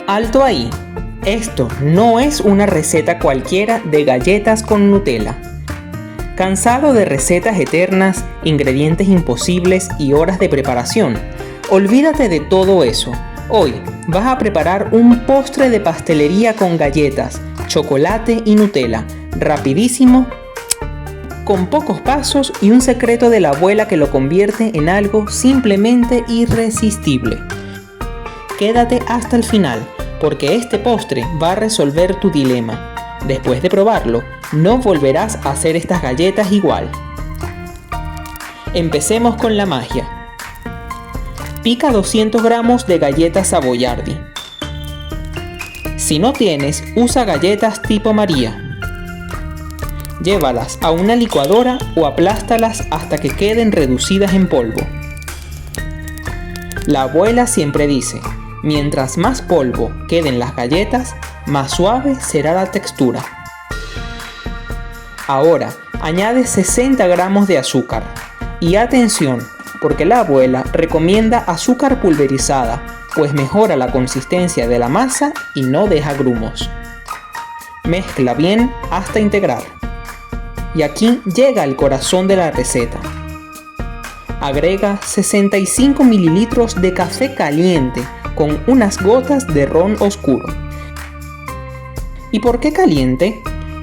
Alto ahí. Esto no es una receta cualquiera de galletas con Nutella. ¿Cansado de recetas eternas, ingredientes imposibles y horas de preparación? Olvídate de todo eso. Hoy vas a preparar un postre de pastelería con galletas, chocolate y Nutella, rapidísimo, con pocos pasos y un secreto de la abuela que lo convierte en algo simplemente irresistible. Quédate hasta el final, porque este postre va a resolver tu dilema. Después de probarlo, no volverás a hacer estas galletas igual. Empecemos con la magia. Pica 200 gramos de galletas Savoiardi. Si no tienes, usa galletas tipo María. Llévalas a una licuadora o aplástalas hasta que queden reducidas en polvo. La abuela siempre dice, mientras más polvo queden las galletas, más suave será la textura. Ahora, añade 60 gramos de azúcar. Y atención, porque la abuela recomienda azúcar pulverizada, pues mejora la consistencia de la masa y no deja grumos. Mezcla bien hasta integrar. Y aquí llega el corazón de la receta. Agrega 65 mililitros de café caliente con unas gotas de ron oscuro. ¿Y por qué caliente?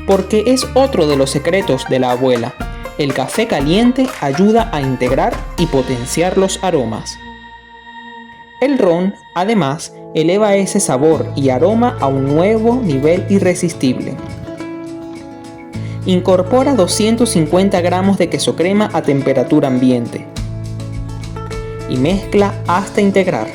Porque es otro de los secretos de la abuela. El café caliente ayuda a integrar y potenciar los aromas. El ron, además, eleva ese sabor y aroma a un nuevo nivel irresistible. Incorpora 250 gramos de queso crema a temperatura ambiente. Y mezcla hasta integrar.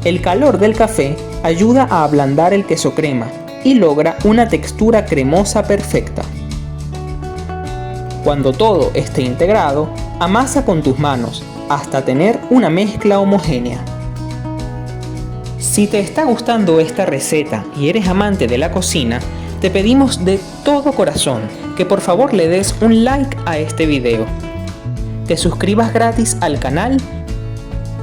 El calor del café ayuda a ablandar el queso crema y logra una textura cremosa perfecta. Cuando todo esté integrado, amasa con tus manos hasta tener una mezcla homogénea. Si te está gustando esta receta y eres amante de la cocina, te pedimos de todo corazón que por favor le des un like a este video, te suscribas gratis al canal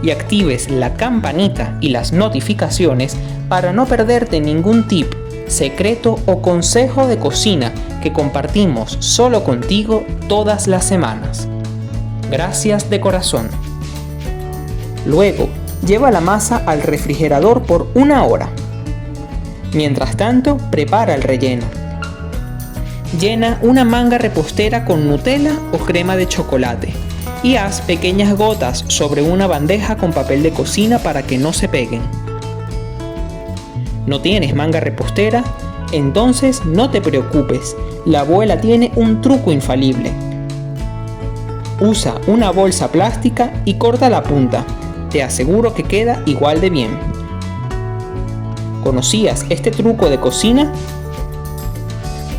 y actives la campanita y las notificaciones para no perderte ningún tip, secreto o consejo de cocina que compartimos solo contigo todas las semanas. Gracias de corazón. Luego, lleva la masa al refrigerador por 1 hora. Mientras tanto, prepara el relleno. Llena una manga repostera con Nutella o crema de chocolate y haz pequeñas gotas sobre una bandeja con papel de cocina para que no se peguen. ¿No tienes manga repostera? Entonces no te preocupes, la abuela tiene un truco infalible. Usa una bolsa plástica y corta la punta, te aseguro que queda igual de bien. ¿Conocías este truco de cocina?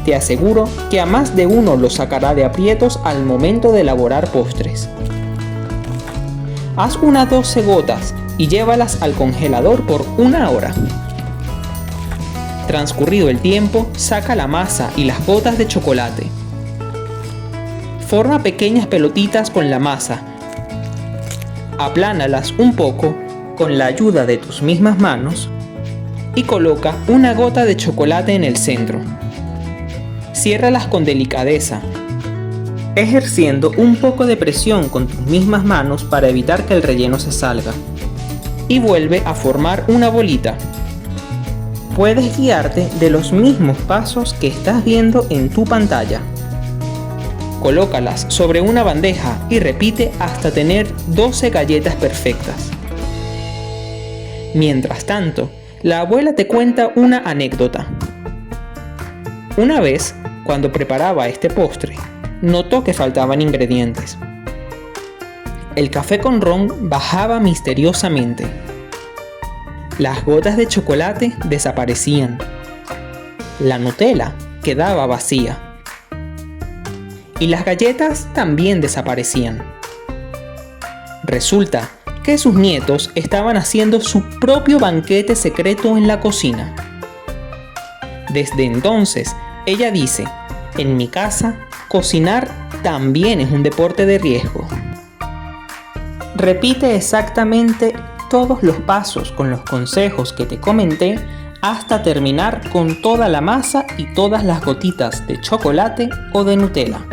Te aseguro que a más de uno lo sacará de aprietos al momento de elaborar postres. Haz unas 12 gotas y llévalas al congelador por 1 hora. Transcurrido el tiempo, saca la masa y las gotas de chocolate. Forma pequeñas pelotitas con la masa. Aplánalas un poco con la ayuda de tus mismas manos y coloca una gota de chocolate en el centro. Ciérralas con delicadeza, ejerciendo un poco de presión con tus mismas manos para evitar que el relleno se salga. Y vuelve a formar una bolita. Puedes guiarte de los mismos pasos que estás viendo en tu pantalla. Colócalas sobre una bandeja y repite hasta tener 12 galletas perfectas. Mientras tanto, la abuela te cuenta una anécdota. Una vez, cuando preparaba este postre, notó que faltaban ingredientes. El café con ron bajaba misteriosamente. Las gotas de chocolate desaparecían. La Nutella quedaba vacía. Y las galletas también desaparecían. Resulta que sus nietos estaban haciendo su propio banquete secreto en la cocina. Desde entonces, ella dice, en mi casa, cocinar también es un deporte de riesgo. Repite exactamente todos los pasos con los consejos que te comenté hasta terminar con toda la masa y todas las gotitas de chocolate o de Nutella.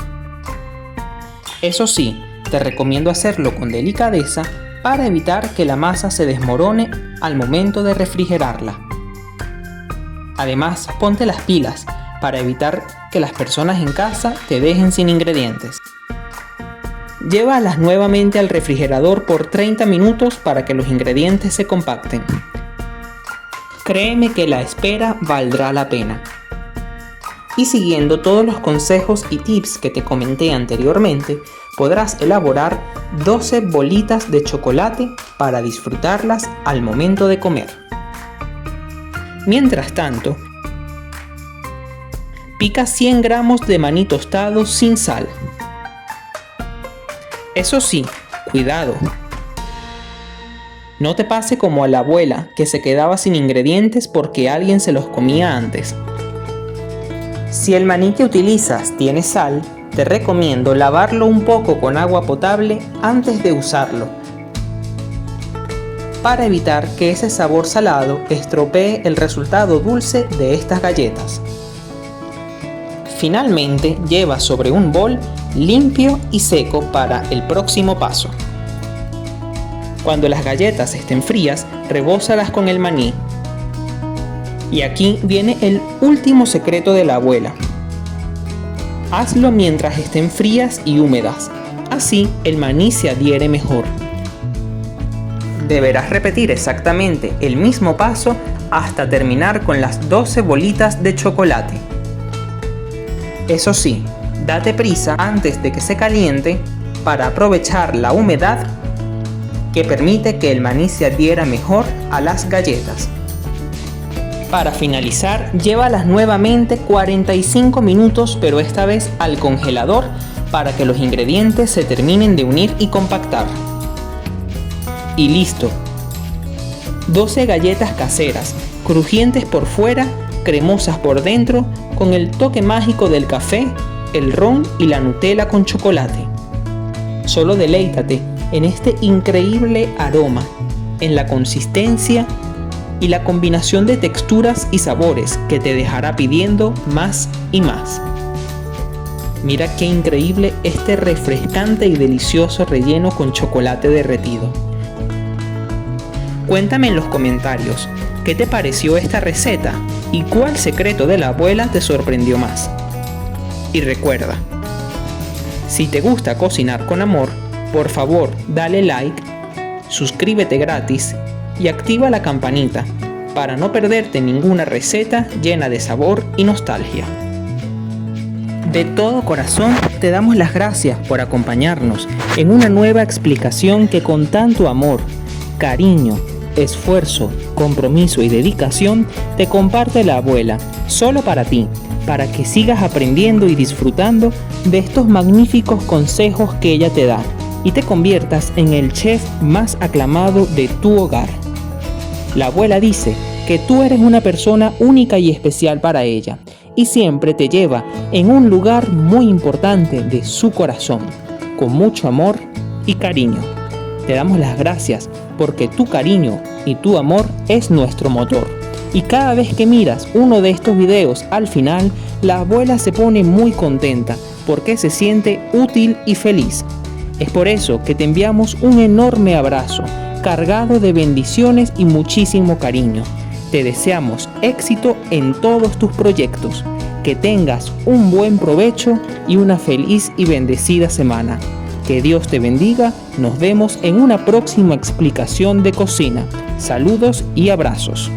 Eso sí, te recomiendo hacerlo con delicadeza para evitar que la masa se desmorone al momento de refrigerarla. Además, ponte las pilas para evitar que las personas en casa te dejen sin ingredientes. Llévalas nuevamente al refrigerador por 30 minutos para que los ingredientes se compacten. Créeme que la espera valdrá la pena. Y siguiendo todos los consejos y tips que te comenté anteriormente, podrás elaborar 12 bolitas de chocolate para disfrutarlas al momento de comer. Mientras tanto, pica 100 gramos de maní tostado sin sal. Eso sí, cuidado. No te pase como a la abuela que se quedaba sin ingredientes porque alguien se los comía antes. Si el maní que utilizas tiene sal, te recomiendo lavarlo un poco con agua potable antes de usarlo, para evitar que ese sabor salado estropee el resultado dulce de estas galletas. Finalmente, lleva sobre un bol limpio y seco para el próximo paso. Cuando las galletas estén frías, rebózalas con el maní. Y aquí viene el último secreto de la abuela. Hazlo mientras estén frías y húmedas, así el maní se adhiere mejor. Deberás repetir exactamente el mismo paso hasta terminar con las 12 bolitas de chocolate. Eso sí, date prisa antes de que se caliente para aprovechar la humedad que permite que el maní se adhiera mejor a las galletas. Para finalizar, llévalas nuevamente 45 minutos, pero esta vez al congelador para que los ingredientes se terminen de unir y compactar. Y listo. 12 galletas caseras, crujientes por fuera, cremosas por dentro, con el toque mágico del café, el ron y la Nutella con chocolate. Solo deleítate en este increíble aroma, en la consistencia y la combinación de texturas y sabores que te dejará pidiendo más y más. Mira qué increíble este refrescante y delicioso relleno con chocolate derretido. Cuéntame en los comentarios qué te pareció esta receta y cuál secreto de la abuela te sorprendió más. Y recuerda, si te gusta cocinar con amor, por favor dale like, suscríbete gratis y activa la campanita para no perderte ninguna receta llena de sabor y nostalgia. De todo corazón te damos las gracias por acompañarnos en una nueva explicación que con tanto amor, cariño, esfuerzo, compromiso y dedicación te comparte la abuela, solo para ti, para que sigas aprendiendo y disfrutando de estos magníficos consejos que ella te da y te conviertas en el chef más aclamado de tu hogar. La abuela dice que tú eres una persona única y especial para ella y siempre te lleva en un lugar muy importante de su corazón, con mucho amor y cariño. Te damos las gracias porque tu cariño y tu amor es nuestro motor. Y cada vez que miras uno de estos videos al final, la abuela se pone muy contenta porque se siente útil y feliz. Es por eso que te enviamos un enorme abrazo, cargado de bendiciones y muchísimo cariño. Te deseamos éxito en todos tus proyectos, que tengas un buen provecho y una feliz y bendecida semana. Que Dios te bendiga, nos vemos en una próxima explicación de cocina. Saludos y abrazos.